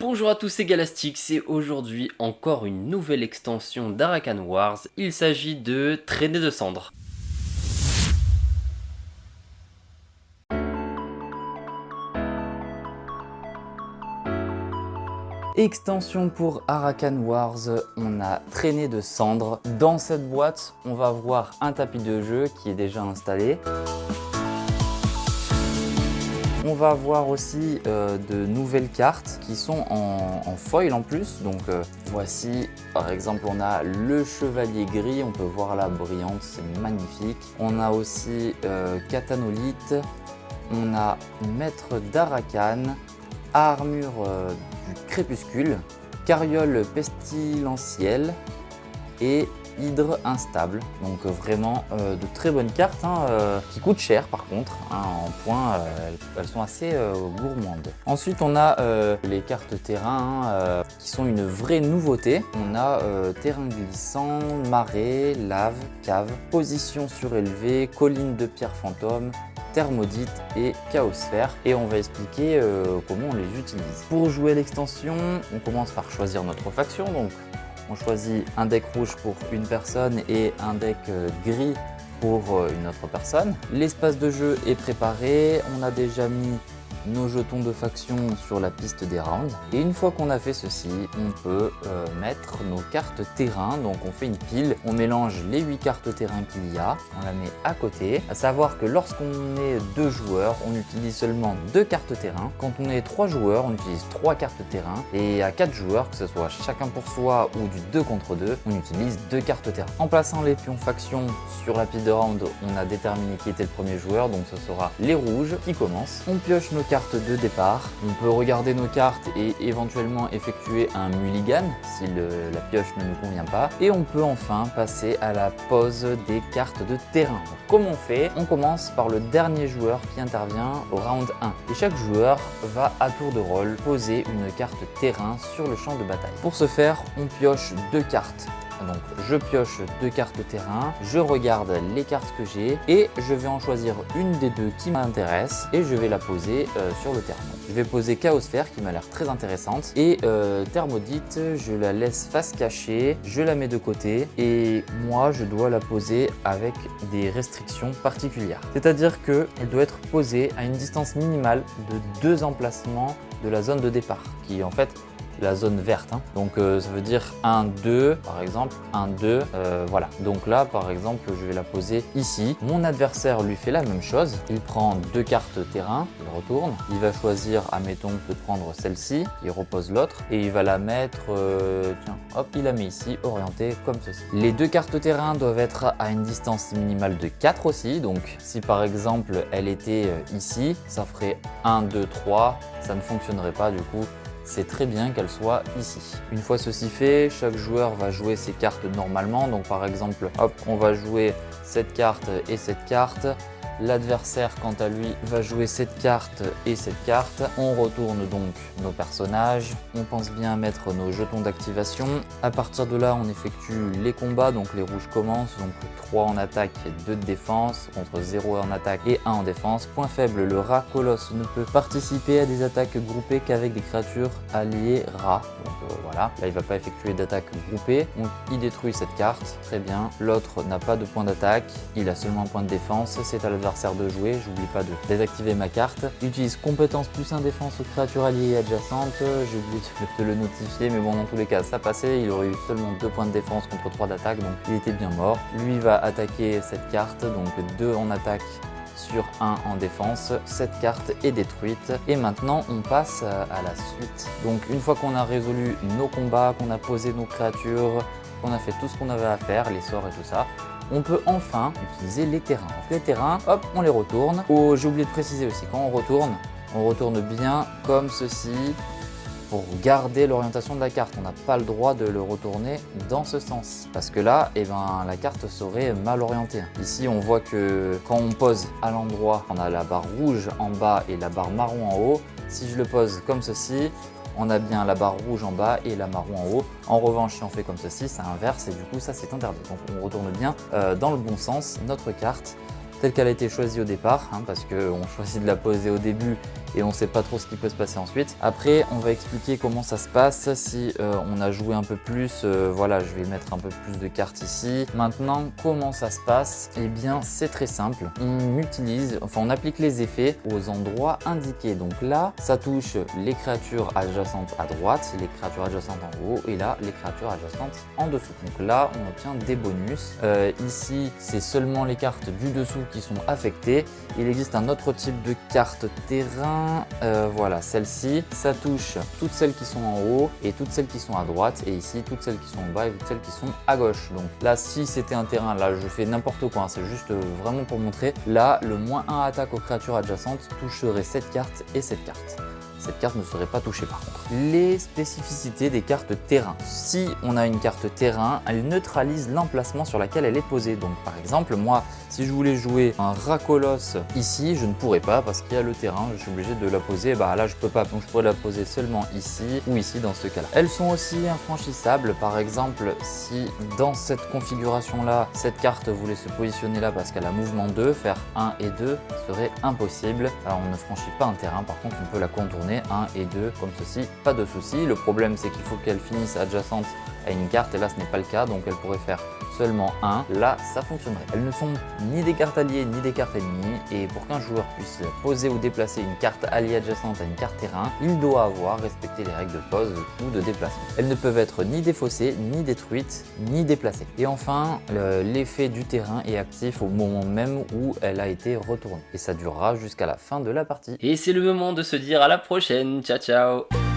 Bonjour à tous, c'est Galastix et aujourd'hui encore une nouvelle extension d'Arakan Wars. Il s'agit de Traînée de Cendres. Extension pour Arakan Wars, on a Traînée de Cendres. Dans cette boîte, on va voir un tapis de jeu qui est déjà installé. On va voir aussi de nouvelles cartes qui sont en foil en plus. Donc voici par exemple on a le chevalier gris, on peut voir la brillante, c'est magnifique. On a aussi Cathanolite, on a maître d'Arakan, armure du crépuscule, carriole pestilentielle et hydre instable. Donc vraiment de très bonnes cartes qui coûtent cher par contre. En points, elles sont assez gourmandes. Ensuite on a les cartes terrain qui sont une vraie nouveauté. On a terrain glissant, marée, lave, cave, position surélevée, colline de pierre fantôme, terre maudite et chaosphère, et on va expliquer comment on les utilise. Pour jouer l'extension, on commence par choisir notre faction. Donc on choisit un deck rouge pour une personne et un deck gris pour une autre personne. L'espace de jeu est préparé, on a déjà mis nos jetons de faction sur la piste des rounds. Et une fois qu'on a fait ceci, on peut mettre nos cartes terrain. Donc on fait une pile, on mélange les 8 cartes terrain qu'il y a, on la met à côté. À savoir que lorsqu'on est 2 joueurs, on utilise seulement 2 cartes terrain. Quand on est 3 joueurs, on utilise 3 cartes terrain. Et à 4 joueurs, que ce soit chacun pour soi ou du 2 contre 2, on utilise 2 cartes terrain. En plaçant les pions faction sur la pile de round, on a déterminé qui était le premier joueur. Donc ce sera les rouges qui commencent. On pioche nos cartes de départ. On peut regarder nos cartes et éventuellement effectuer un mulligan si la pioche ne nous convient pas. Et on peut enfin passer à la pose des cartes de terrain. Donc, comment on fait? On commence par le dernier joueur qui intervient au round 1. Et chaque joueur va à tour de rôle poser une carte terrain sur le champ de bataille. Pour ce faire, on pioche 2 cartes. Donc je pioche 2 cartes terrain, je regarde les cartes que j'ai et je vais en choisir une des 2 qui m'intéresse et je vais la poser sur le terrain. Je vais poser Chaosphère qui m'a l'air très intéressante et Terre Maudite, je la laisse face cachée, je la mets de côté et moi je dois la poser avec des restrictions particulières. C'est-à-dire qu'elle doit être posée à une distance minimale de 2 emplacements de la zone de départ qui est en fait la zone verte. Donc ça veut dire 1, 2 par exemple, 1, 2, voilà. Donc là par exemple je vais la poser ici. Mon adversaire lui fait la même chose. Il prend 2 cartes terrain, il retourne. Il va choisir, admettons, de prendre celle-ci, il repose l'autre et il va la mettre, tiens, hop, il la met ici, orientée comme ceci. Les 2 cartes terrain doivent être à une distance minimale de 4 aussi. Donc si par exemple elle était ici, ça ferait 1, 2, 3, ça ne fonctionnerait pas du coup. C'est très bien qu'elle soit ici. Une fois ceci fait, chaque joueur va jouer ses cartes normalement. Donc par exemple, hop, on va jouer cette carte et cette carte. L'adversaire, quant à lui, va jouer cette carte et cette carte. On retourne donc nos personnages. On pense bien mettre nos jetons d'activation. À partir de là, on effectue les combats. Donc les rouges commencent. Donc 3 en attaque et 2 de défense contre 0 en attaque et 1 en défense. Point faible, le rat colosse ne peut participer à des attaques groupées qu'avec des créatures alliées rats. Donc voilà, là il ne va pas effectuer d'attaque groupée. Donc il détruit cette carte. Très bien. L'autre n'a pas de point d'attaque. Il a seulement un point de défense. C'est à l'adversaire de jouer, j'oublie pas de désactiver ma carte. J'utilise compétence plus 1 défense aux créatures alliées et adjacentes, j'ai oublié de le notifier mais bon dans tous les cas ça passait, il aurait eu seulement 2 points de défense contre 3 d'attaque donc il était bien mort. Lui va attaquer cette carte, donc 2 en attaque sur 1 en défense, cette carte est détruite et maintenant on passe à la suite. Donc une fois qu'on a résolu nos combats, qu'on a posé nos créatures, qu'on a fait tout ce qu'on avait à faire, les sorts et tout ça, on peut enfin utiliser les terrains. Donc les terrains, hop, on les retourne. Oh, j'ai oublié de préciser aussi, quand on retourne bien comme ceci pour garder l'orientation de la carte. On n'a pas le droit de le retourner dans ce sens. Parce que là, eh ben, la carte serait mal orientée. Ici, on voit que quand on pose à l'endroit, on a la barre rouge en bas et la barre marron en haut. Si je le pose comme ceci, on a bien la barre rouge en bas et la marron en haut. En revanche, si on fait comme ceci, ça inverse et du coup ça c'est interdit. Donc on retourne bien dans le bon sens notre carte telle qu'elle a été choisie au départ, hein, parce qu'on choisit de la poser au début et on ne sait pas trop ce qui peut se passer ensuite. Après, on va expliquer comment ça se passe si on a joué un peu plus. Voilà, je vais mettre un peu plus de cartes ici. Maintenant, comment ça se passe? Eh bien, c'est très simple. On applique les effets aux endroits indiqués. Donc là, ça touche les créatures adjacentes à droite, les créatures adjacentes en haut et là, les créatures adjacentes en dessous. Donc là, on obtient des bonus. Ici, c'est seulement les cartes du dessous qui sont affectées. Il existe un autre type de carte terrain. Voilà, celle-ci, ça touche toutes celles qui sont en haut et toutes celles qui sont à droite. Et ici, toutes celles qui sont en bas et toutes celles qui sont à gauche. Donc là, si c'était un terrain, là, je fais n'importe quoi. Hein, c'est juste vraiment pour montrer. Là, le -1 attaque aux créatures adjacentes toucherait cette carte et cette carte. Cette carte ne serait pas touchée par contre. Les spécificités des cartes terrain. Si on a une carte terrain, elle neutralise l'emplacement sur laquelle elle est posée. Donc par exemple, moi, si je voulais jouer un Rakolos ici, je ne pourrais pas parce qu'il y a le terrain. Je suis obligé de la poser. Bah là, je peux pas. Donc je pourrais la poser seulement ici ou ici dans ce cas-là. Elles sont aussi infranchissables. Par exemple, si dans cette configuration-là, cette carte voulait se positionner là parce qu'elle a mouvement 2, faire 1 et 2 serait impossible. Alors on ne franchit pas un terrain. Par contre, on peut la contourner 1 et 2 comme ceci, pas de souci. Le problème c'est qu'il faut qu'elle finisse adjacente à une carte et là ce n'est pas le cas, donc elle pourrait faire seulement 1, là ça fonctionnerait. Elles ne sont ni des cartes alliées ni des cartes ennemies et pour qu'un joueur puisse poser ou déplacer une carte alliée adjacente à une carte terrain, il doit avoir respecté les règles de pose ou de déplacement. Elles ne peuvent être ni défaussées, ni détruites, ni déplacées. Et enfin, l'effet du terrain est actif au moment même où elle a été retournée et ça durera jusqu'à la fin de la partie. Et c'est le moment de se dire à la prochaine, ciao ciao.